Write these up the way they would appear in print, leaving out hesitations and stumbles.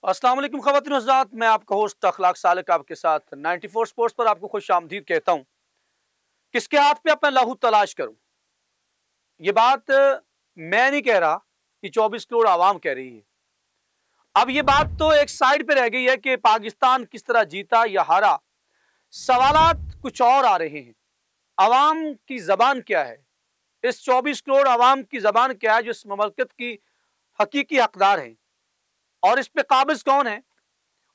अस्सलाम वालेकुम ख़वातीन व हज़रात, मैं आपका होस्ट अखलाक सालिक आपके साथ 94 स्पोर्ट्स पर आपको खुश आमदीद कहता हूँ। किसके हाथ पे अपना लहू तलाश करूँ? ये बात मैं नहीं कह रहा कि 24 करोड़ आवाम कह रही है। अब ये बात तो एक साइड पे रह गई है कि पाकिस्तान किस तरह जीता या हारा। सवालात कुछ और आ रहे हैं। आवाम की जबान क्या है? इस 24 करोड़ आवाम की जबान क्या है जो इस ममलकत की हकीकी हकदार है? और इस पे काबिज कौन है?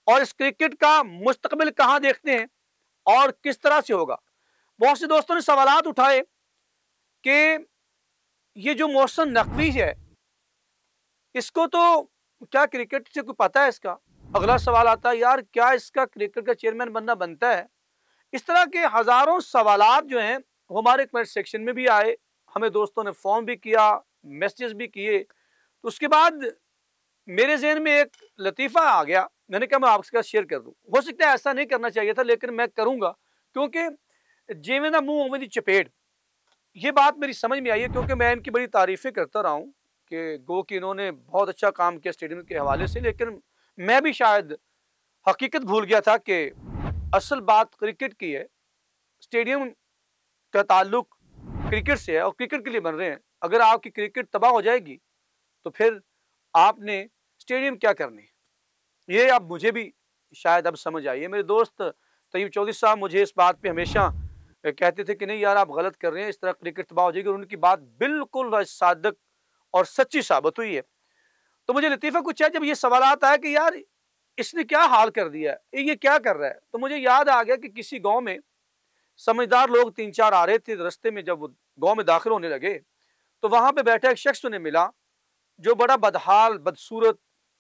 और इस क्रिकेट का मुस्तकबिल कहां देखते हैं और किस तरह से होगा? बहुत से दोस्तों ने सवालात उठाए कि ये जो मोहसिन नकवी है, इसको तो क्या क्रिकेट से कोई पता है इसका? अगला सवाल आता है, यार क्या इसका क्रिकेट का चेयरमैन बनना बनता है? इस तरह के हजारों सवालात जो हैं वो हमारे कमेंट सेक्शन में भी आए, हमें दोस्तों ने फोन भी किया, मैसेजेस भी किए। तो उसके बाद मेरे जहन में एक लतीफ़ा आ गया, मैंने कहा मैं आपके साथ शेयर कर दूं। हो सकता है ऐसा नहीं करना चाहिए था, लेकिन मैं करूंगा क्योंकि जेवे ना मुंह ओवे दी चपेट, ये बात मेरी समझ में आई है क्योंकि मैं इनकी बड़ी तारीफें करता रहा हूँ कि गो कि इन्होंने बहुत अच्छा काम किया स्टेडियम के हवाले से, लेकिन मैं भी शायद हकीकत भूल गया था कि असल बात क्रिकेट की है। स्टेडियम का ताल्लुक क्रिकेट से है और क्रिकेट के लिए बन रहे हैं। अगर आपकी क्रिकेट तबाह हो जाएगी तो फिर आपने स्टेडियम क्या करने? ये अब मुझे भी शायद अब समझ आई है। मेरे दोस्त तैयब चौधरी साहब मुझे इस बात पे हमेशा कहते थे कि नहीं यार आप गलत कर रहे हैं, इस तरह क्रिकेट तबाह हो जाएगी, और उनकी बात बिल्कुल सादक और सच्ची साबित हुई है। तो मुझे लतीफ़ा कुछ है, जब ये सवालात आया कि यार इसने क्या हाल कर दिया है, ये क्या कर रहा है, तो मुझे याद आ गया कि किसी गांव में समझदार लोग 3-4 आ रहे थे। रास्ते में जब वो गांव में दाखिल होने लगे तो वहां पे बैठा एक शख्स उन्हें मिला जो बड़ा बदहाल बदसूरत,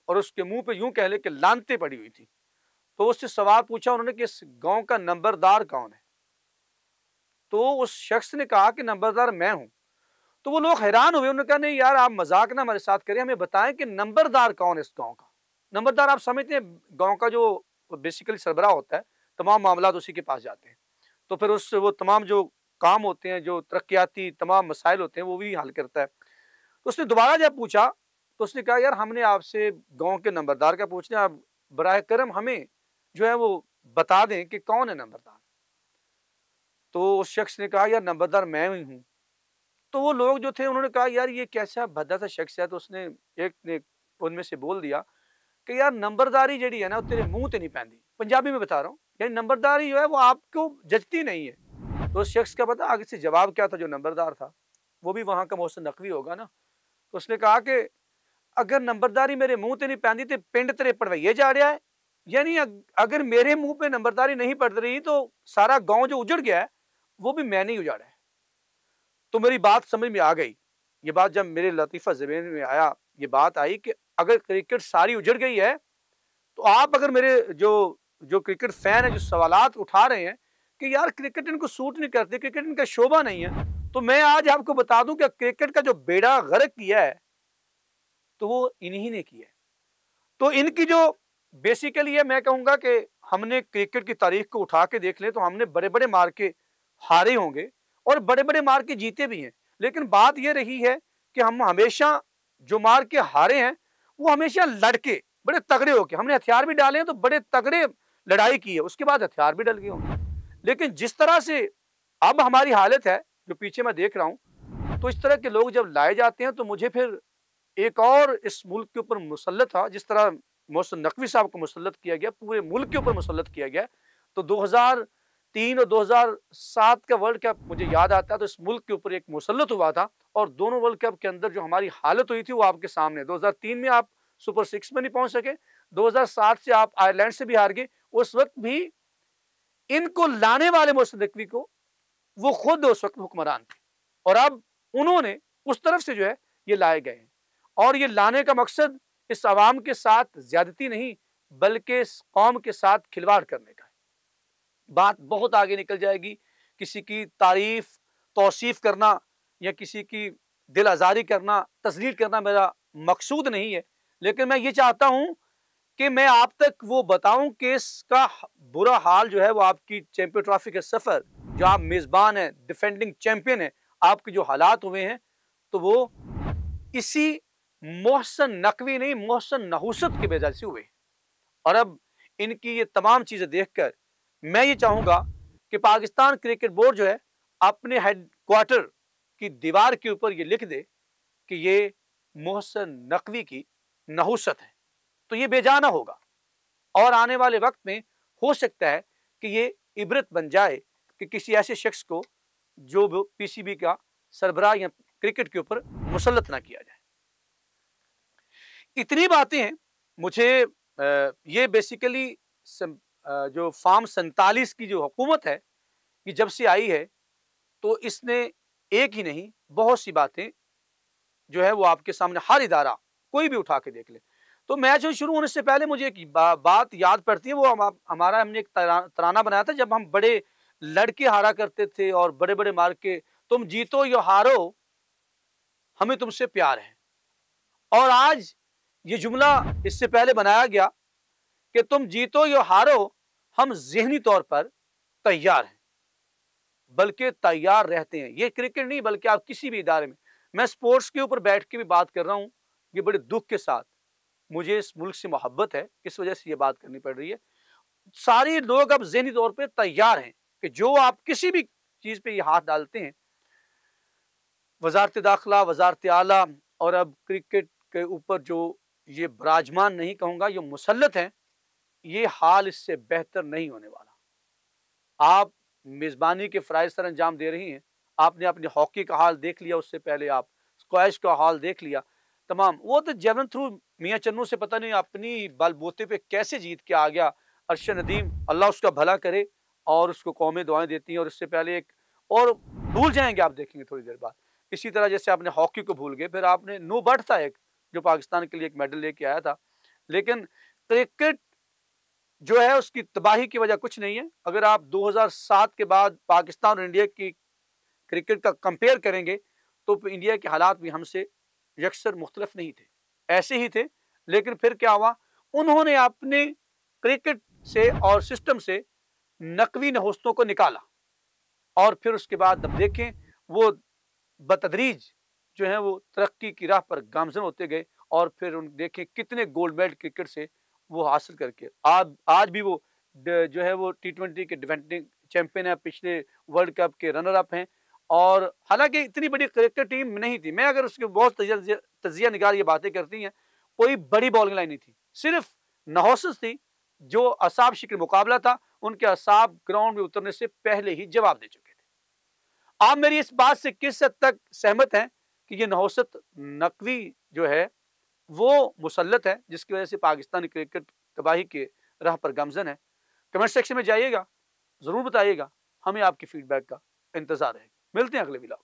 और उसके मुंह पे यूं कह ले कि लानतें पड़ी हुई थी। तो उससे सवाल पूछा उन्होंने कि इस गांव का नंबरदार कौन है? तो उस शख्स ने कहा कि नंबरदार मैं हूं। तो वो लोग हैरान हुए, उन्होंने कहा नहीं यार आप मजाक ना हमारे साथ करें, हमें बताएं कि नंबरदार कौन है इस गांव का। नंबरदार आप समझते हैं गांव का जो बेसिकली सरबराह होता है, तमाम मामला उसी के पास जाते हैं। तो फिर उस वो तमाम जो काम होते हैं, जो तरक्याती तमाम मसाइल होते हैं, वो भी हल करता है। तो उसने दोबारा जब पूछा तो उसने कहा यार हमने आपसे गांव के नंबरदार का पूछना, आप बराह करम हमें जो है वो बता दें कि कौन है नंबरदार। तो उस शख्स ने कहा यार नंबरदार मैं ही हूँ। तो वो लोग जो थे उन्होंने कहा यार ये कैसा भद्दा सा शख्स है। तो उसने एक ने उनमें से बोल दिया कि यार नंबरदारी जड़ी है ना वो तेरे मुंह ते नहीं पैंदी। पंजाबी में बता रहा हूँ, यानी नंबरदारी जो है वो आपको जचती नहीं है। तो उस शख्स का पता आगे से जवाब क्या था? जो नंबरदार था वो भी वहां का मोहसिन नकवी होगा ना। तो उसने कहा कि अगर नंबरदारी मेरे मुंह ते नहीं पैंदी तो पिंड तेरे पड़वइये जा रहा है, यानी अगर मेरे मुंह पे नंबरदारी नहीं पड़ रही तो सारा गांव जो उजड़ गया है वो भी मैंने ही उजाड़ा है। तो मेरी बात समझ में आ गई। ये बात जब मेरे लतीफ़ा ज़हन में आया, ये बात आई कि अगर क्रिकेट सारी उजड़ गई है तो आप अगर मेरे जो जो क्रिकेट फैन है जो सवालात उठा रहे हैं कि यार क्रिकेट इनको सूट नहीं करती, क्रिकेट इनका शोभा नहीं है, तो मैं आज आपको बता दूं कि क्रिकेट का जो बेड़ा गर्क किया है तो वो इन्हीं ने किया है। तो इनकी जो बेसिकली है, मैं कहूंगा कि हमने क्रिकेट की तारीख को उठा के देख ले तो हमने बड़े बड़े मार के हारे होंगे और बड़े बड़े मार के जीते भी हैं, लेकिन बात यह रही है कि हम हमेशा जो मार के हारे हैं वो हमेशा लड़के बड़े तगड़े होके, हमने हथियार भी डाले हैं तो बड़े तगड़े लड़ाई की है, उसके बाद हथियार भी डल गए होंगे। लेकिन जिस तरह से अब हमारी हालत है जो पीछे मैं देख रहा हूं, तो इस तरह के लोग जब लाए जाते हैं तो मुझे फिर एक और इस मुल्क के ऊपर मुसल्लत था, जिस तरह मोहसिन नकवी साहब को मुसल्लत किया गया, पूरे मुल्क के ऊपर मुसल्लत किया गया। तो 2003 और 2007 का वर्ल्ड कप मुझे याद आता है, तो इस मुल्क के ऊपर एक मुसल्लत हुआ था और दोनों वर्ल्ड कप के अंदर जो हमारी हालत हुई थी वो आपके सामने। 2003 में आप सुपर 6 में नहीं पहुंच सके, 2007 से आप आयरलैंड से भी हार गए। उस वक्त भी इनको लाने वाले मोहसिन नकवी को वो खुद उस वक्त हुक्मरान थे और अब उन्होंने उस तरफ से जो है ये लाए गए हैं, और ये लाने का मकसद इस आवाम के साथ ज्यादती नहीं बल्कि इस कौम के साथ खिलवाड़ करने का है। बात बहुत आगे निकल जाएगी। किसी की तारीफ तौसीफ करना या किसी की दिल आजारी करना तस्लील करना मेरा मकसूद नहीं है, लेकिन मैं ये चाहता हूं कि मैं आप तक वो बताऊं कि इसका बुरा हाल जो है वो आपकी चैंपियन ट्रॉफी के सफर, जो आप मेजबान है, डिफेंडिंग चैंपियन है, आपके जो हालात हुए हैं तो वो इसी मोहसिन नकवी नहीं मोहसिन नहुसत की वजह से हुए। اور اب ان کی یہ تمام چیزیں دیکھ کر میں یہ چاہوں گا کہ پاکستان کرکٹ بورڈ جو ہے اپنے ہیڈ کوارٹر کی دیوار کے اوپر یہ لکھ دے کہ یہ محسن نقوی کی نحوست ہے، تو یہ بے جانا ہوگا اور آنے والے وقت میں ہو سکتا ہے کہ یہ عبرت بن جائے کہ کسی ایسے شخص کو جو پی سی بی کا سربراہ یا کرکٹ کے اوپر مسلط نہ کیا جائے۔ اتنی باتیں ہیں۔ مجھے یہ بیسیکلی جو فارم 47 کی جو حکومت ہے یہ جب سے آئی ہے تو اس نے ایک ہی نہیں بہت سی باتیں جو ہے وہ آپ کے سامنے ہر ادارہ کوئی بھی اٹھا کے دیکھ لے، تو میچ شروع ہونے سے پہلے مجھے ایک بات یاد پڑتی ہے، وہ ہم نے ایک ترانہ بنایا تھا جب ہم بڑے لڑکے ہارا کرتے تھے اور بڑے بڑے مار کے، تم جیتو یا ہارو ہمیں تم سے پیار ہے، اور آج یہ جملہ اس سے پہلے بنایا گیا کہ تم جیتو یا ہارو ہم ذہنی طور پر تیار ہیں، بلکہ تیار رہتے ہیں۔ یہ کرکٹ نہیں بلکہ آپ کسی بھی ادارے میں سپورٹس کے اوپر بیٹھ کے بھی بات کر رہا ہوں، یہ بڑے دکھ کے ساتھ مجھے اس ملک سے محبت ہے، اس وجہ سے یہ بات کرنی پڑ رہی ہے۔ سارے لوگ اب ذہنی طور پہ تیار ہیں کہ جو آپ کسی بھی چیز پہ یہ ہاتھ ڈالتے ہیں، وزارت داخلہ، وزارت اعلیٰ اور اب کرکٹ کے اوپر جو یہ براجمان نہیں کہوں گا، یہ مسلط ہیں، یہ حال اس سے بہتر نہیں ہونے والا۔ آپ میزبانی کے فرائض سر انجام دے رہی ہیں، آپ نے اپنی ہاکی کا حال دیکھ لیا، اس سے پہلے آپ اسکواش کا حال دیکھ لیا، تمام وہ تو جیون تھرو میاں چنو سے پتہ نہیں اپنی بال بوتے پہ کیسے جیت کے آ گیا ارشد ندیم، اللہ اس کا بھلا کرے اور اس کو قومیں دعائیں دیتی ہیں، اور اس سے پہلے ایک اور بھول جائیں گے آپ دیکھیں گے تھوڑی دیر بعد، اسی طرح جیسے آپ نے ہاکی کو بھول گئے، پھر آپ نے نو بٹ تھا ایک جو پاکستان کے لیے ایک میڈل لے کے آیا تھا، لیکن کرکٹ جو ہے اس کی تباہی کی وجہ کچھ نہیں ہے۔ اگر آپ 2007 کے بعد پاکستان اور انڈیا کی کرکٹ کا کمپیئر کریں گے تو انڈیا کے حالات بھی ہم سے یکسر مختلف نہیں تھے، ایسے ہی تھے، لیکن پھر کیا ہوا، انہوں نے اپنے کرکٹ سے اور سسٹم سے نقوی نحوستوں کو نکالا، اور پھر اس کے بعد اب دیکھیں وہ بتدریج جو ہے وہ ترقی کی راہ پر گامزن ہوتے گئے، اور پھر دیکھیں کتنے گولڈ میڈل کرکٹ سے وہ حاصل کر کے آج بھی وہ جو ہے وہ T20 کے ڈیفینڈنگ چیمپئن ہے، پچھلے ورلڈ کپ کے رنر اپ ہیں، اور حالانکہ اتنی بڑی کرکٹ ٹیم نہیں تھی، میں اگر اس کے بہت تجزیہ نگار یہ باتیں کرتی ہیں، کوئی بڑی بالنگ لائن نہیں تھی، صرف نحوست تھی، جو اعصاب شکل مقابلہ تھا، ان کے اعصاب گراؤنڈ میں اترنے سے پہلے ہی جواب دے چکے تھے۔ آپ میری اس بات سے کس حد تک سہمت ہیں کہ یہ نحوست نقوی جو ہے وہ مسلط ہے، جس کی وجہ سے پاکستانی کرکٹ تباہی کے راہ پر گامزن ہے؟ کمنٹ سیکشن میں جائیے گا، ضرور بتائیے گا، ہمیں آپ کی فیڈ بیک کا انتظار ہے۔ ملتے ہیں اگلے ولاگ۔